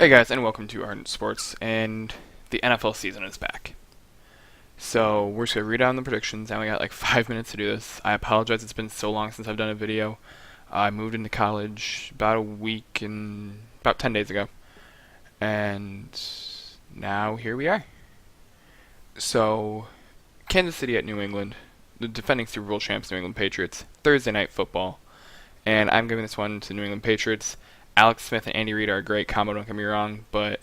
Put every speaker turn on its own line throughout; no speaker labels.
Hey guys, and welcome to Ardent Sports, and the NFL season is back. So we're just gonna read down the predictions. I only got like 5 minutes to do this. I apologize; it's been so long since I've done a video. I moved into college about a week and about 10 days ago, and now here we are. So Kansas City at New England, the defending Super Bowl champs, New England Patriots, Thursday night football, and I'm giving this one to the New England Patriots. Alex Smith and Andy Reid are a great combo, don't get me wrong, but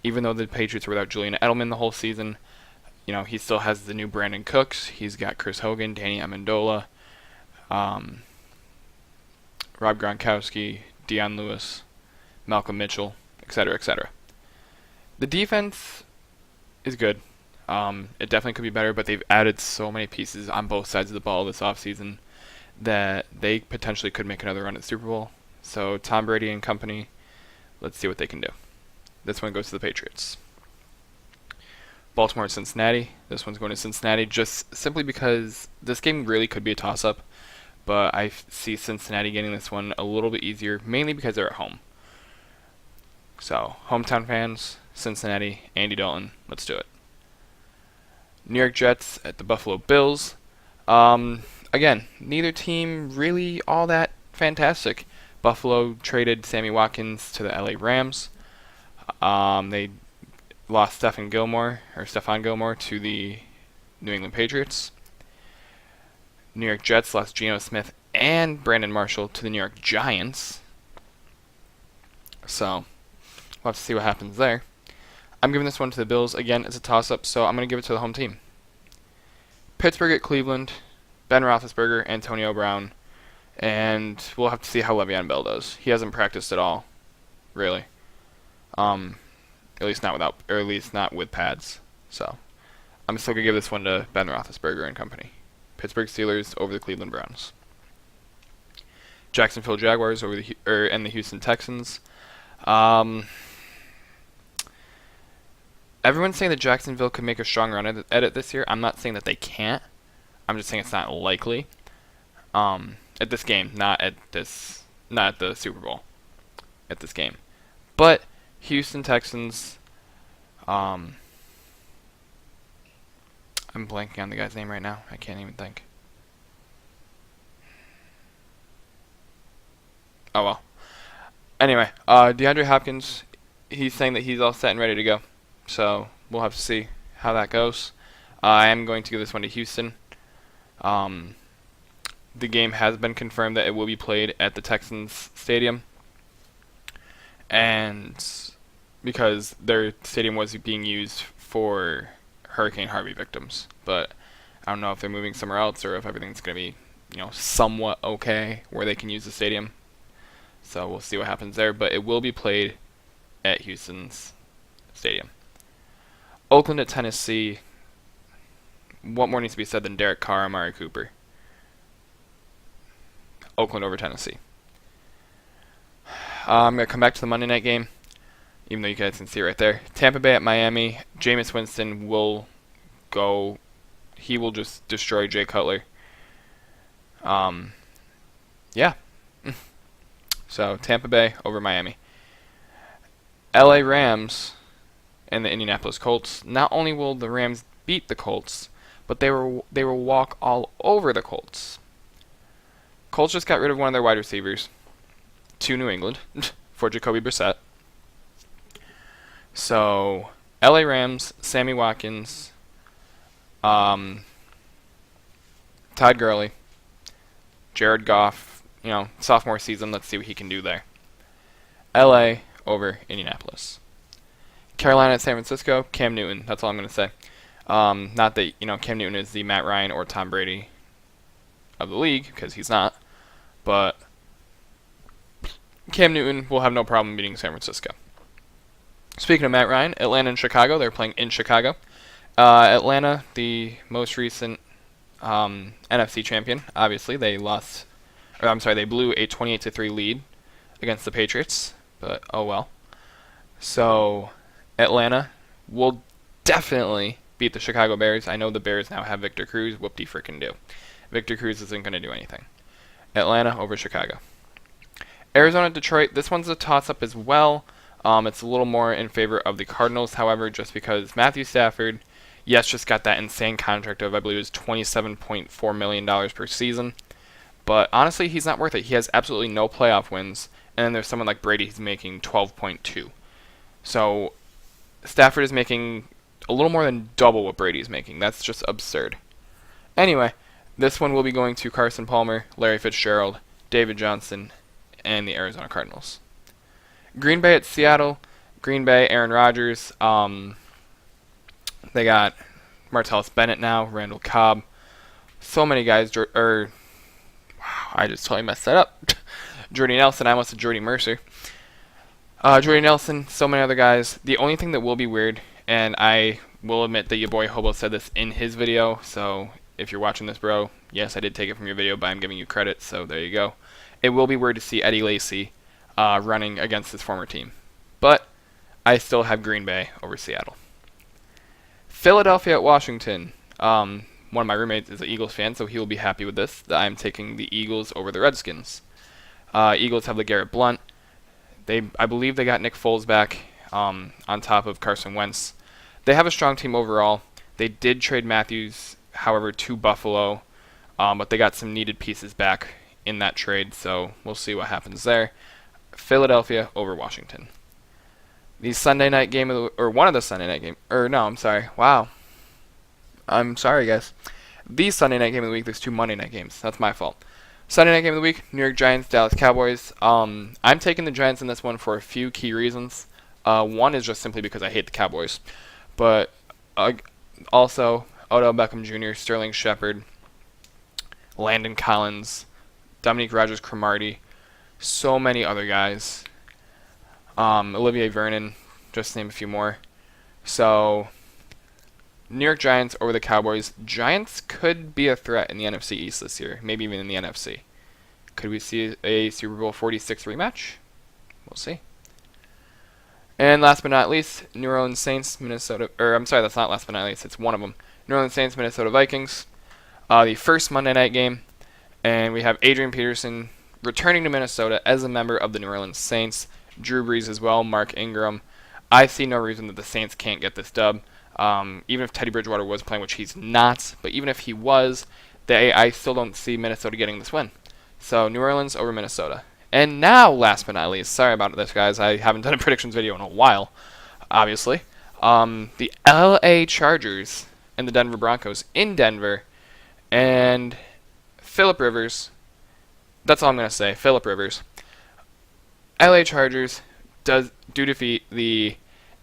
even though the Patriots were without Julian Edelman the whole season, he still has the new Brandon Cooks. He's got Chris Hogan, Danny Amendola, um, Rob Gronkowski, Deion Lewis, Malcolm Mitchell, etc., etc. The defense is good. It definitely could be better, but they've added so many pieces on both sides of the ball this offseason that they potentially could make another run at the Super Bowl. So Tom Brady and company, let's see what they can do. This one goes to the Patriots. Baltimore, Cincinnati. This one's going to Cincinnati just simply because this game really could be a toss-up, but I see Cincinnati getting this one a little bit easier, mainly because they're at home. So, hometown fans, Cincinnati, Andy Dalton, let's do it. New York Jets at the Buffalo Bills. Again, neither team really all that fantastic. Buffalo traded Sammy Watkins to the LA Rams. They lost Stephon Gilmore to the New England Patriots. New York Jets lost Geno Smith and Brandon Marshall to the New York Giants. So, we'll have to see what happens there. I'm giving this one to the Bills. Again, it's a toss-up, so I'm going to give it to the home team. Pittsburgh at Cleveland. Ben Roethlisberger, Antonio Brown. And we'll have to see how Le'Veon Bell does. He hasn't practiced at all, really. At least not with pads. So I'm still gonna give this one to Ben Roethlisberger and company. Pittsburgh Steelers over the Cleveland Browns. Jacksonville Jaguars over and the Houston Texans. Everyone's saying that Jacksonville could make a strong run at it this year. I'm not saying that they can't. I'm just saying it's not likely. At this game, not at the Super Bowl. At this game, but Houston Texans. I'm blanking on the guy's name right now. I can't even think. Oh well. Anyway, DeAndre Hopkins, he's saying that he's all set and ready to go. So we'll have to see how that goes. I am going to give this one to Houston. The game has been confirmed that it will be played at the Texans Stadium, and because their stadium was being used for Hurricane Harvey victims, but I don't know if they're moving somewhere else or if everything's going to be, somewhat okay where they can use the stadium. So we'll see what happens there, but it will be played at Houston's stadium. Oakland at Tennessee. What more needs to be said than Derek Carr, Amari Cooper? Oakland over Tennessee. I'm going to come back to the Monday night game, even though you guys can see it right there. Tampa Bay at Miami. Jameis Winston will go. He will just destroy Jay Cutler. Yeah. So, Tampa Bay over Miami. LA Rams and the Indianapolis Colts. Not only will the Rams beat the Colts, but they will walk all over the Colts. Colts just got rid of one of their wide receivers to New England for Jacoby Brissett. So, LA Rams, Sammy Watkins, Todd Gurley, Jared Goff, sophomore season. Let's see what he can do there. LA over Indianapolis. Carolina at San Francisco, Cam Newton. That's all I'm going to say. Not that, Cam Newton is the Matt Ryan or Tom Brady of the league, because he's not. But Cam Newton will have no problem beating San Francisco. Speaking of Matt Ryan, Atlanta and Chicago. They're playing in Chicago. Atlanta, the most recent NFC champion. Obviously, they blew a 28-3 lead against the Patriots. But oh well. So Atlanta will definitely beat the Chicago Bears. I know the Bears now have Victor Cruz. Whoop-de-frickin-do. Victor Cruz isn't going to do anything. Atlanta over Chicago. Arizona, Detroit. This one's a toss-up as well. It's a little more in favor of the Cardinals, however, just because Matthew Stafford, yes, just got that insane contract of, I believe it was $27.4 million per season. But honestly, he's not worth it. He has absolutely no playoff wins. And then there's someone like Brady who's making 12.2. So Stafford is making a little more than double what Brady's making. That's just absurd. Anyway, this one will be going to Carson Palmer, Larry Fitzgerald, David Johnson, and the Arizona Cardinals. Green Bay at Seattle. Green Bay, Aaron Rodgers. They got Martellus Bennett now, Randall Cobb. So many guys. Wow, I just totally messed that up. Jordy Nelson. I almost said Jordy Mercer. Jordy Nelson, so many other guys. The only thing that will be weird, and I will admit that your boy Hobo said this in his video, so if you're watching this, bro, yes, I did take it from your video, but I'm giving you credit, so there you go. It will be weird to see Eddie Lacy running against his former team. But I still have Green Bay over Seattle. Philadelphia at Washington. One of my roommates is an Eagles fan, so he will be happy with this. That I'm taking the Eagles over the Redskins. Eagles have LeGarrette Blount. I believe they got Nick Foles back on top of Carson Wentz. They have a strong team overall. They did trade Matthews, however, to Buffalo, but they got some needed pieces back in that trade, so we'll see what happens there. Philadelphia over Washington. The Sunday night game one of the Sunday night game, Wow. I'm sorry, guys. The Sunday night game of the week. There's 2 Monday night games. That's my fault. Sunday night game of the week, New York Giants, Dallas Cowboys. I'm taking the Giants in this one for a few key reasons. One is just simply because I hate the Cowboys. But also, Odell Beckham Jr., Sterling Shepard, Landon Collins, Dominique Rodgers-Cromartie, so many other guys. Olivier Vernon, just to name a few more. So, New York Giants over the Cowboys. Giants could be a threat in the NFC East this year, maybe even in the NFC. Could we see a Super Bowl 46 rematch? We'll see. And last but not least, New Orleans Saints, Minnesota. That's not last but not least. It's one of them. New Orleans Saints, Minnesota Vikings. The first Monday night game, and we have Adrian Peterson returning to Minnesota as a member of the New Orleans Saints. Drew Brees as well, Mark Ingram. I see no reason that the Saints can't get this dub. Even if Teddy Bridgewater was playing, which he's not, but even if he was, I still don't see Minnesota getting this win. So New Orleans over Minnesota. And now, last but not least, sorry about this, guys. I haven't done a predictions video in a while, obviously. The LA Chargers and the Denver Broncos in Denver, and Phillip Rivers. That's all I'm going to say. Phillip Rivers. LA Chargers do defeat the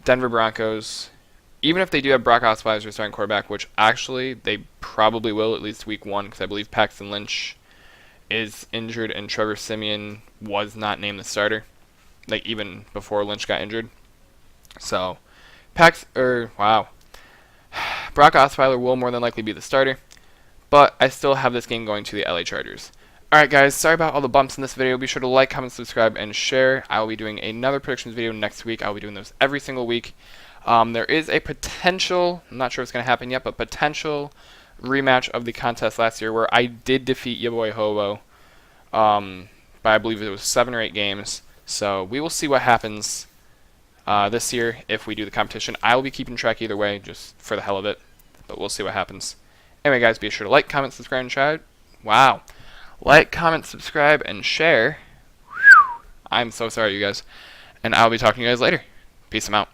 Denver Broncos. Even if they do have Brock Osweiler as their starting quarterback, which actually they probably will at least week 1, because I believe Paxton Lynch is injured and Trevor Siemian was not named the starter, like even before Lynch got injured. So, Brock Osweiler will more than likely be the starter, but I still have this game going to the LA Chargers. Alright guys, sorry about all the bumps in this video. Be sure to like, comment, subscribe, and share. I will be doing another predictions video next week. I will be doing those every single week. There is a potential, I'm not sure if it's going to happen yet, but potential rematch of the contest last year where I did defeat your boy Hobo by I believe it was 7 or 8 games. So we will see what happens this year if we do the competition. I will be keeping track either way, just for the hell of it, but we'll see what happens. Anyway guys, be sure to like, comment, subscribe, and share. Wow. Like, comment, subscribe, and share. Whew. I'm so sorry, you guys. And I'll be talking to you guys later. Peace out.